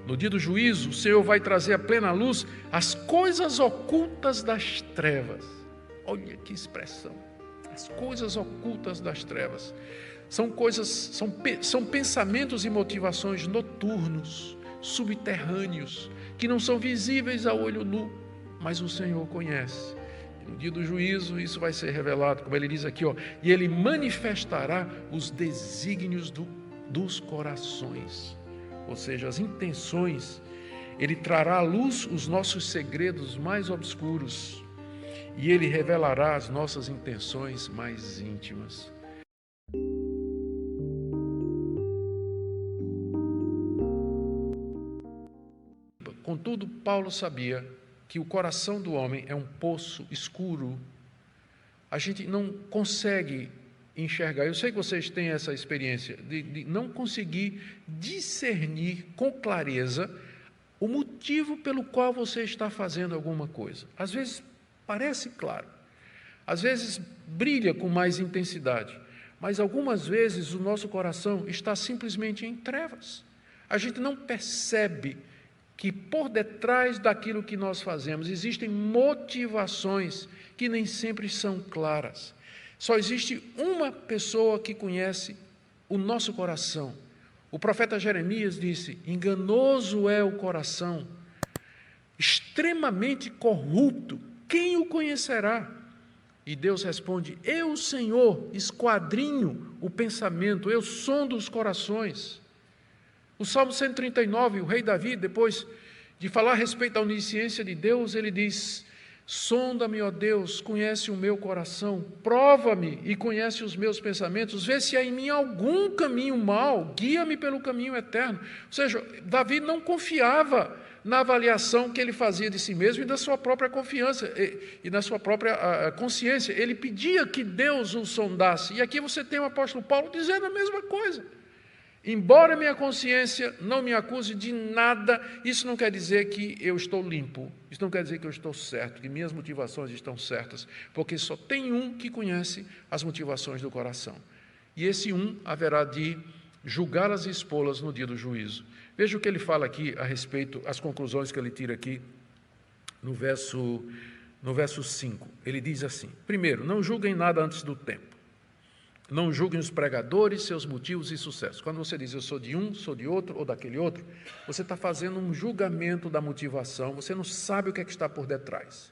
No dia do juízo, o Senhor vai trazer à plena luz as coisas ocultas das trevas. Olha que expressão. As coisas ocultas das trevas. São pensamentos e motivações noturnos, subterrâneos, que não são visíveis a olho nu, mas o Senhor conhece. No dia do juízo, isso vai ser revelado, como ele diz aqui, e ele manifestará os desígnios dos corações, ou seja, as intenções. Ele trará à luz os nossos segredos mais obscuros e ele revelará as nossas intenções mais íntimas. Contudo, Paulo sabia que o coração do homem é um poço escuro. A gente não consegue enxergar. Eu sei que vocês têm essa experiência de não conseguir discernir com clareza o motivo pelo qual você está fazendo alguma coisa. Às vezes parece claro, às vezes brilha com mais intensidade, mas algumas vezes o nosso coração está simplesmente em trevas. A gente não percebe que por detrás daquilo que nós fazemos existem motivações que nem sempre são claras. Só existe uma pessoa que conhece o nosso coração. O profeta Jeremias disse: enganoso é o coração, extremamente corrupto, quem o conhecerá? E Deus responde: eu, Senhor, esquadrinho o pensamento, eu sondo os corações. O Salmo 139, o rei Davi, depois de falar a respeito da onisciência de Deus, ele diz: sonda-me, ó Deus, conhece o meu coração, prova-me e conhece os meus pensamentos, vê se há em mim algum caminho mau, guia-me pelo caminho eterno. Ou seja, Davi não confiava na avaliação que ele fazia de si mesmo e da sua própria confiança e na sua própria consciência. Ele pedia que Deus o sondasse. E aqui você tem o apóstolo Paulo dizendo a mesma coisa. Embora minha consciência não me acuse de nada, isso não quer dizer que eu estou limpo, isso não quer dizer que eu estou certo, que minhas motivações estão certas, porque só tem um que conhece as motivações do coração. E esse um haverá de julgá-las e expô-las no dia do juízo. Veja o que ele fala aqui a respeito, as conclusões que ele tira aqui no verso 5. Ele diz assim: primeiro, não julguem nada antes do tempo. Não julguem os pregadores, seus motivos e sucessos. Quando você diz eu sou de um, sou de outro ou daquele outro, você está fazendo um julgamento da motivação, você não sabe o que é que está por detrás.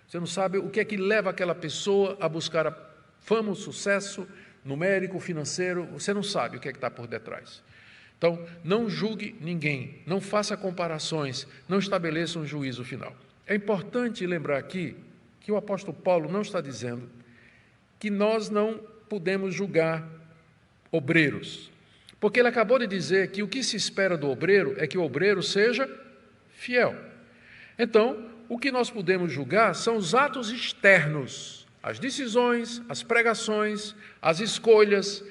Você não sabe o que é que leva aquela pessoa a buscar a fama, o sucesso numérico, financeiro, você não sabe o que é que está por detrás. Então, não julgue ninguém, não faça comparações, não estabeleça um juízo final. É importante lembrar aqui que o apóstolo Paulo não está dizendo que nós não podemos julgar obreiros, porque ele acabou de dizer que o que se espera do obreiro é que o obreiro seja fiel. Então, o que nós podemos julgar são os atos externos, as decisões, as pregações, as escolhas,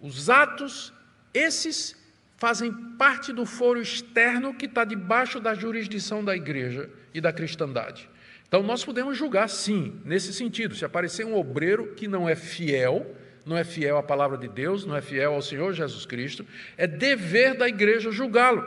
os atos, esses fazem parte do foro externo que está debaixo da jurisdição da igreja e da cristandade. Então, nós podemos julgar, sim, nesse sentido. Se aparecer um obreiro que não é fiel à palavra de Deus, não é fiel ao Senhor Jesus Cristo, é dever da igreja julgá-lo.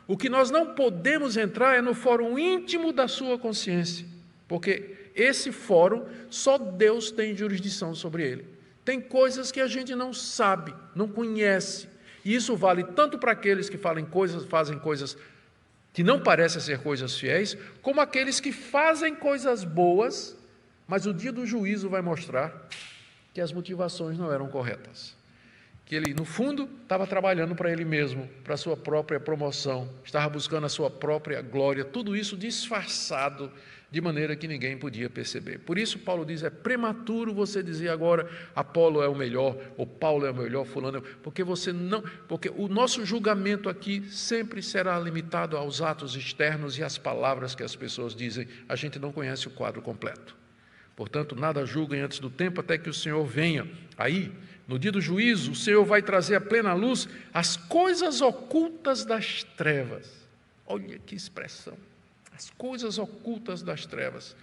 O que nós não podemos entrar é no fórum íntimo da sua consciência, porque esse fórum, só Deus tem jurisdição sobre ele. Tem coisas que a gente não sabe, não conhece, e isso vale tanto para aqueles que fazem coisas que não parecem ser coisas fiéis, como aqueles que fazem coisas boas, mas o dia do juízo vai mostrar que as motivações não eram corretas. Que ele, no fundo, estava trabalhando para ele mesmo, para a sua própria promoção, estava buscando a sua própria glória, tudo isso disfarçado, de maneira que ninguém podia perceber. Por isso, Paulo diz, é prematuro você dizer agora, Apolo é o melhor, ou Paulo é o melhor, fulano, porque o nosso julgamento aqui sempre será limitado aos atos externos e às palavras que as pessoas dizem, a gente não conhece o quadro completo. Portanto, nada julguem antes do tempo, até que o Senhor venha. Aí, no dia do juízo, o Senhor vai trazer à plena luz as coisas ocultas das trevas. Olha que expressão. As coisas ocultas das trevas.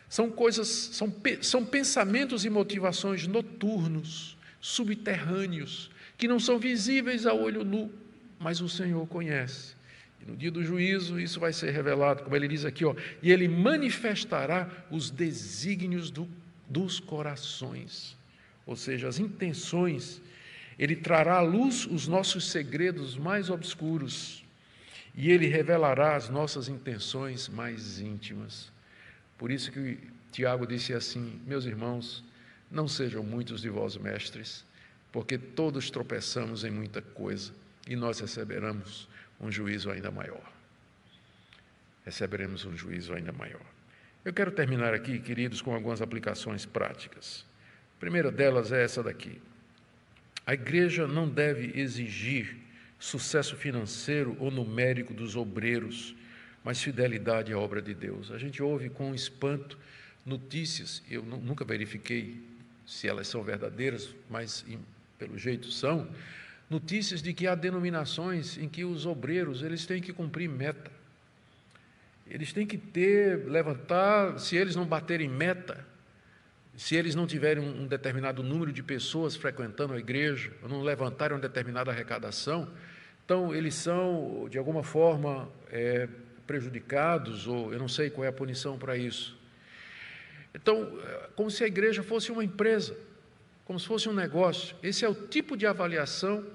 São pensamentos e motivações noturnos, subterrâneos, que não são visíveis a olho nu, mas o Senhor conhece. E no dia do juízo isso vai ser revelado, como ele diz aqui, e ele manifestará os desígnios dos corações, ou seja, as intenções. Ele trará à luz os nossos segredos mais obscuros e ele revelará as nossas intenções mais íntimas. Por isso que Tiago disse assim: meus irmãos, não sejam muitos de vós mestres, porque todos tropeçamos em muita coisa e nós receberemos um juízo ainda maior. Receberemos um juízo ainda maior. Eu quero terminar aqui, queridos, com algumas aplicações práticas. A primeira delas é essa daqui. A igreja não deve exigir sucesso financeiro ou numérico dos obreiros, mas fidelidade à obra de Deus. A gente ouve com espanto notícias, eu nunca verifiquei se elas são verdadeiras, mas pelo jeito são, notícias de que há denominações em que os obreiros eles têm que cumprir meta. Eles têm que levantar, se eles não baterem meta, se eles não tiverem um determinado número de pessoas frequentando a igreja, ou não levantarem uma determinada arrecadação, então eles são, de alguma forma, prejudicados, ou eu não sei qual é a punição para isso. Então, como se a igreja fosse uma empresa, como se fosse um negócio. Esse é o tipo de avaliação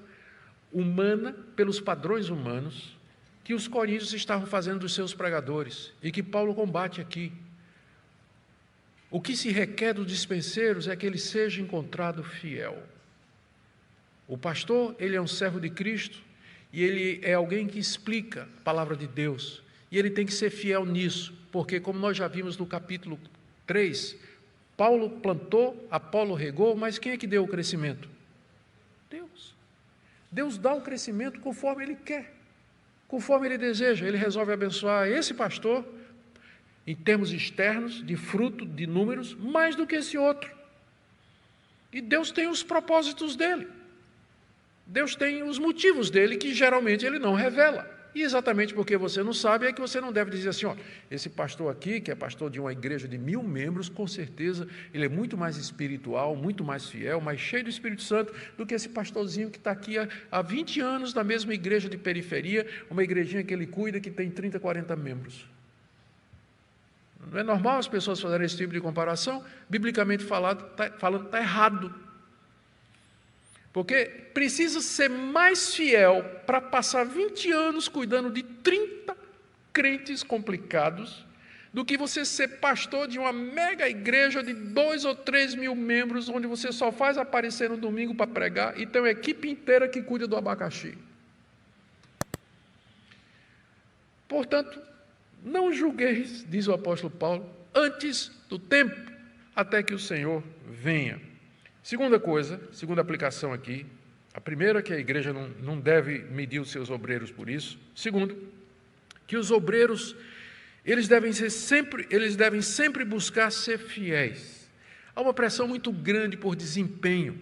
humana, pelos padrões humanos, que os coríntios estavam fazendo dos seus pregadores, e que Paulo combate aqui. O que se requer dos dispenseiros é que ele seja encontrado fiel. O pastor, ele é um servo de Cristo, e ele é alguém que explica a palavra de Deus, e ele tem que ser fiel nisso, porque como nós já vimos no capítulo 3, Paulo plantou, Apolo regou, mas quem é que deu o crescimento? Deus. Deus dá o crescimento conforme Ele quer, conforme Ele deseja. Ele resolve abençoar esse pastor, em termos externos, de fruto, de números, mais do que esse outro. E Deus tem os propósitos dele. Deus tem os motivos dele, que geralmente Ele não revela. E exatamente porque você não sabe, é que você não deve dizer assim, esse pastor aqui, que é pastor de uma igreja de 1000 membros, com certeza ele é muito mais espiritual, muito mais fiel, mais cheio do Espírito Santo, do que esse pastorzinho que está aqui há 20 anos na mesma igreja de periferia, uma igrejinha que ele cuida, que tem 30, 40 membros. Não é normal as pessoas fazerem esse tipo de comparação? Biblicamente falando, está errado. Porque precisa ser mais fiel para passar 20 anos cuidando de 30 crentes complicados do que você ser pastor de uma mega igreja de 2 ou 3 mil membros, onde você só faz aparecer no domingo para pregar e tem uma equipe inteira que cuida do abacaxi. Portanto, não julgueis, diz o apóstolo Paulo, antes do tempo, até que o Senhor venha. Segunda aplicação aqui, a primeira que a igreja não deve medir os seus obreiros por isso. Segundo, que os obreiros, eles devem sempre buscar ser fiéis. Há uma pressão muito grande por desempenho,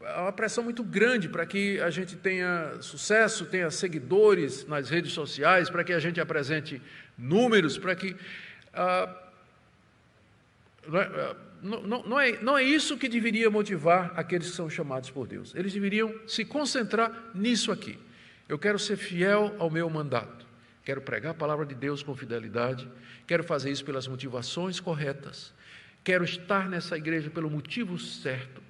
há uma pressão muito grande para que a gente tenha sucesso, tenha seguidores nas redes sociais, para que a gente apresente números, para que... Não é isso que deveria motivar aqueles que são chamados por Deus. Eles deveriam se concentrar nisso aqui. Eu quero ser fiel ao meu mandato. Quero pregar a palavra de Deus com fidelidade. Quero fazer isso pelas motivações corretas. Quero estar nessa igreja pelo motivo certo.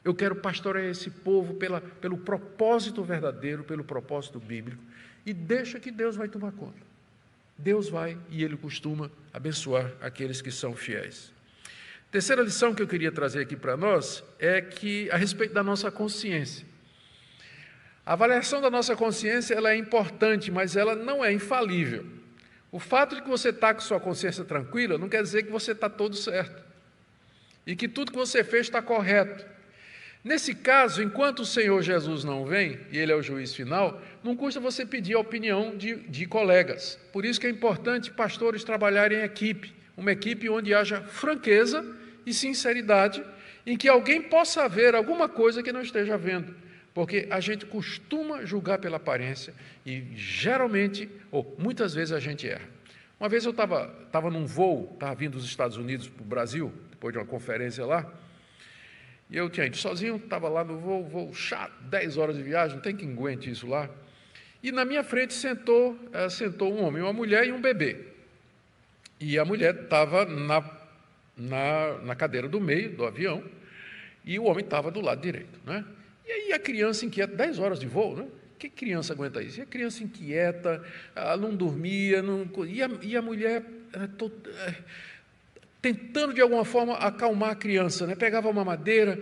Eu quero pastorear esse povo pelo propósito verdadeiro, pelo propósito bíblico. E deixa que Deus vai tomar conta. Deus vai e Ele costuma abençoar aqueles que são fiéis. Terceira lição que eu queria trazer aqui para nós é que, a respeito da nossa consciência. A avaliação da nossa consciência ela é importante, mas ela não é infalível. O fato de que você está com sua consciência tranquila não quer dizer que você está todo certo e que tudo que você fez está correto. Nesse caso, enquanto o Senhor Jesus não vem, e Ele é o juiz final, não custa você pedir a opinião de colegas. Por isso que é importante pastores trabalharem em equipe, uma equipe onde haja franqueza e sinceridade, em que alguém possa ver alguma coisa que não esteja vendo, porque a gente costuma julgar pela aparência e geralmente, ou muitas vezes a gente erra. Uma vez eu estava num voo, estava vindo dos Estados Unidos para o Brasil, depois de uma conferência lá, e eu tinha ido sozinho, estava lá no voo chato, 10 horas de viagem, não tem quem aguente isso lá, E na minha frente sentou um homem, uma mulher e um bebê. E a mulher estava na cadeira do meio do avião, e o homem estava do lado direito, né? E aí a criança inquieta, 10 horas de voo, né? Que criança aguenta isso? E a criança inquieta, ela não dormia, e a mulher tentando de alguma forma acalmar a criança, né? Pegava uma madeira,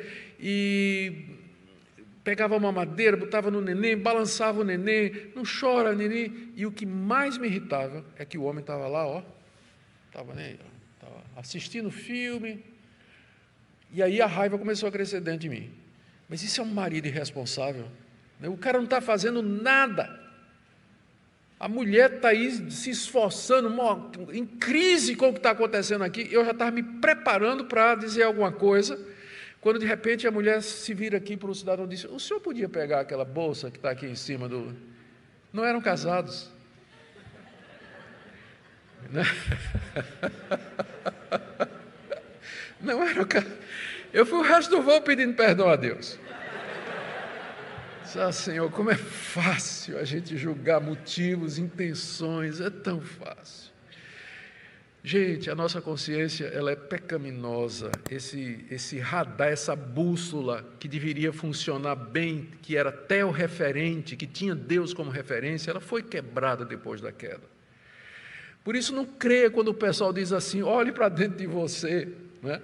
botava no neném, balançava o neném, não chora, neném. E o que mais me irritava é que o homem estava lá, estava assistindo filme, e aí a raiva começou a crescer dentro de mim. Mas isso é um marido irresponsável, né? O cara não está fazendo nada. A mulher está aí se esforçando, em crise com o que está acontecendo aqui. Eu já estava me preparando para dizer alguma coisa, quando de repente a mulher se vira aqui para o cidadão e diz: o senhor podia pegar aquela bolsa que está aqui em cima do... Não eram casados. Não eram casados. Eu fui o resto do voo pedindo perdão a Deus. Senhor, como é fácil a gente julgar motivos, intenções, é tão fácil. Gente, a nossa consciência, ela é pecaminosa. Esse radar, essa bússola que deveria funcionar bem, que era teorreferente, que tinha Deus como referência, ela foi quebrada depois da queda. Por isso não creia quando o pessoal diz assim: olhe para dentro de você, né?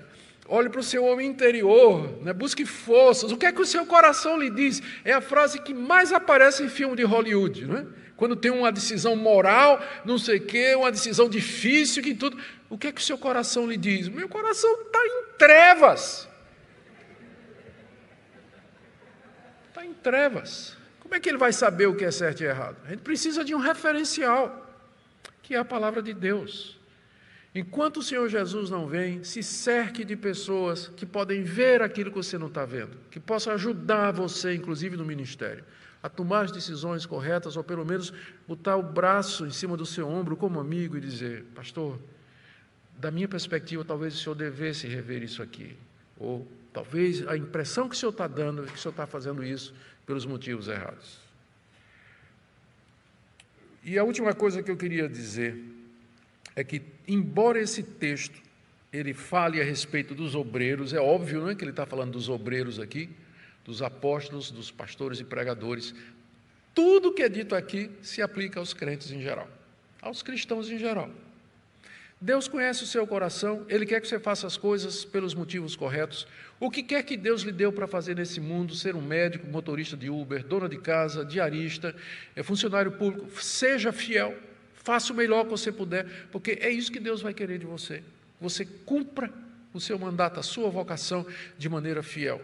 Olhe para o seu homem interior, né? Busque forças. O que é que o seu coração lhe diz? É a frase que mais aparece em filme de Hollywood, né? Quando tem uma decisão moral, não sei o quê, uma decisão difícil, que tudo. O que é que o seu coração lhe diz? Meu coração está em trevas. Está em trevas. Como é que ele vai saber o que é certo e errado? A gente precisa de um referencial, que é a palavra de Deus. Enquanto o Senhor Jesus não vem, se cerque de pessoas que podem ver aquilo que você não está vendo, que possam ajudar você, inclusive no ministério, a tomar as decisões corretas, ou pelo menos botar o braço em cima do seu ombro como amigo e dizer: pastor, da minha perspectiva, talvez o senhor devesse rever isso aqui, ou talvez a impressão que o senhor está dando é que o senhor está fazendo isso pelos motivos errados. E a última coisa que eu queria dizer é que, embora esse texto ele fale a respeito dos obreiros, é óbvio, não é, que ele está falando dos obreiros aqui, dos apóstolos, dos pastores e pregadores, tudo que é dito aqui se aplica aos crentes em geral, aos cristãos em geral. Deus conhece o seu coração, Ele quer que você faça as coisas pelos motivos corretos. O que quer que Deus lhe deu para fazer nesse mundo, ser um médico, motorista de Uber, dona de casa, diarista, funcionário público, seja fiel. Faça o melhor que você puder, porque é isso que Deus vai querer de você. Você cumpra o seu mandato, a sua vocação de maneira fiel,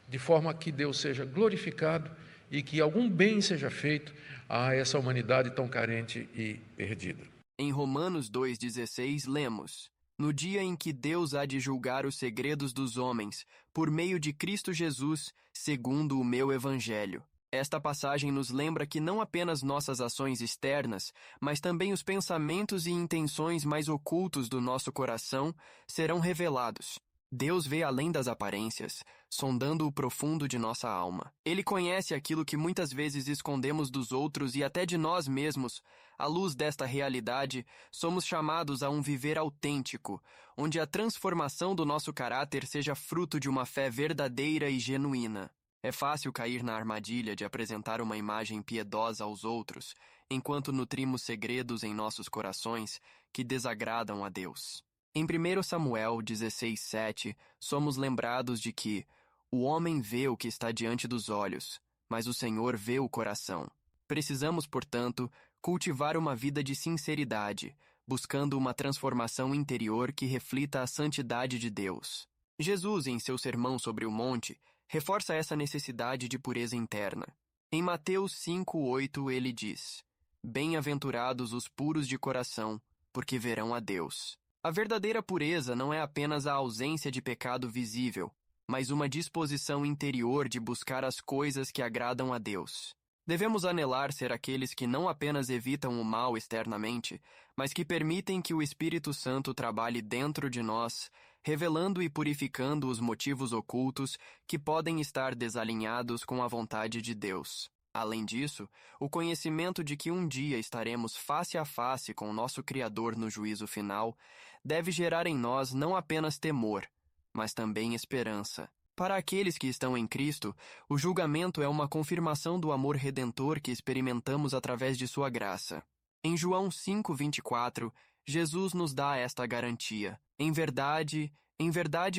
de forma que Deus seja glorificado e que algum bem seja feito a essa humanidade tão carente e perdida. Em Romanos 2,16 lemos: no dia em que Deus há de julgar os segredos dos homens, por meio de Cristo Jesus, segundo o meu evangelho. Esta passagem nos lembra que não apenas nossas ações externas, mas também os pensamentos e intenções mais ocultos do nosso coração serão revelados. Deus vê além das aparências, sondando o profundo de nossa alma. Ele conhece aquilo que muitas vezes escondemos dos outros e até de nós mesmos. À luz desta realidade, somos chamados a um viver autêntico, onde a transformação do nosso caráter seja fruto de uma fé verdadeira e genuína. É fácil cair na armadilha de apresentar uma imagem piedosa aos outros, enquanto nutrimos segredos em nossos corações que desagradam a Deus. Em 1 Samuel 16:7, somos lembrados de que o homem vê o que está diante dos olhos, mas o Senhor vê o coração. Precisamos, portanto, cultivar uma vida de sinceridade, buscando uma transformação interior que reflita a santidade de Deus. Jesus, em seu Sermão sobre o Monte, reforça essa necessidade de pureza interna. Em Mateus 5:8 ele diz: bem-aventurados os puros de coração, porque verão a Deus. A verdadeira pureza não é apenas a ausência de pecado visível, mas uma disposição interior de buscar as coisas que agradam a Deus. Devemos anelar ser aqueles que não apenas evitam o mal externamente, mas que permitem que o Espírito Santo trabalhe dentro de nós, revelando e purificando os motivos ocultos que podem estar desalinhados com a vontade de Deus. Além disso, o conhecimento de que um dia estaremos face a face com o nosso Criador no juízo final deve gerar em nós não apenas temor, mas também esperança. Para aqueles que estão em Cristo, o julgamento é uma confirmação do amor redentor que experimentamos através de sua graça. Em João 5:24, Jesus nos dá esta garantia. Em verdade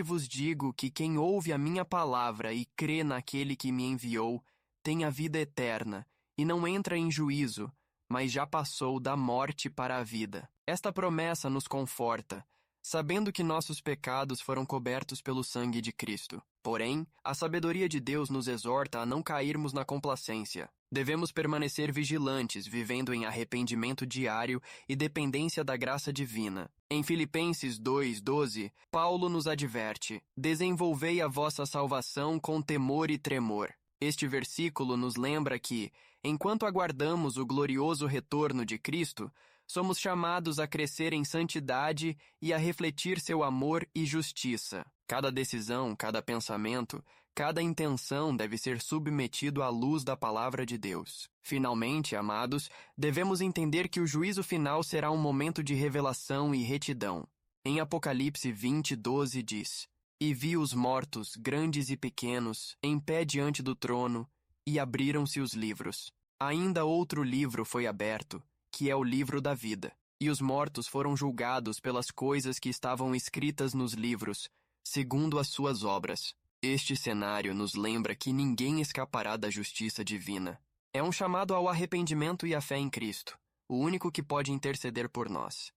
vos digo que quem ouve a minha palavra e crê naquele que me enviou, tem a vida eterna, e não entra em juízo, mas já passou da morte para a vida. Esta promessa nos conforta, sabendo que nossos pecados foram cobertos pelo sangue de Cristo. Porém, a sabedoria de Deus nos exorta a não cairmos na complacência. Devemos permanecer vigilantes, vivendo em arrependimento diário e dependência da graça divina. Em Filipenses 2:12, Paulo nos adverte: desenvolvei a vossa salvação com temor e tremor. Este versículo nos lembra que, enquanto aguardamos o glorioso retorno de Cristo, somos chamados a crescer em santidade e a refletir seu amor e justiça. Cada decisão, cada pensamento, cada intenção deve ser submetido à luz da palavra de Deus. Finalmente, amados, devemos entender que o juízo final será um momento de revelação e retidão. Em Apocalipse 20:12 diz: e vi os mortos, grandes e pequenos, em pé diante do trono, e abriram-se os livros. Ainda outro livro foi aberto, que é o livro da vida. E os mortos foram julgados pelas coisas que estavam escritas nos livros, segundo as suas obras. Este cenário nos lembra que ninguém escapará da justiça divina. É um chamado ao arrependimento e à fé em Cristo, o único que pode interceder por nós.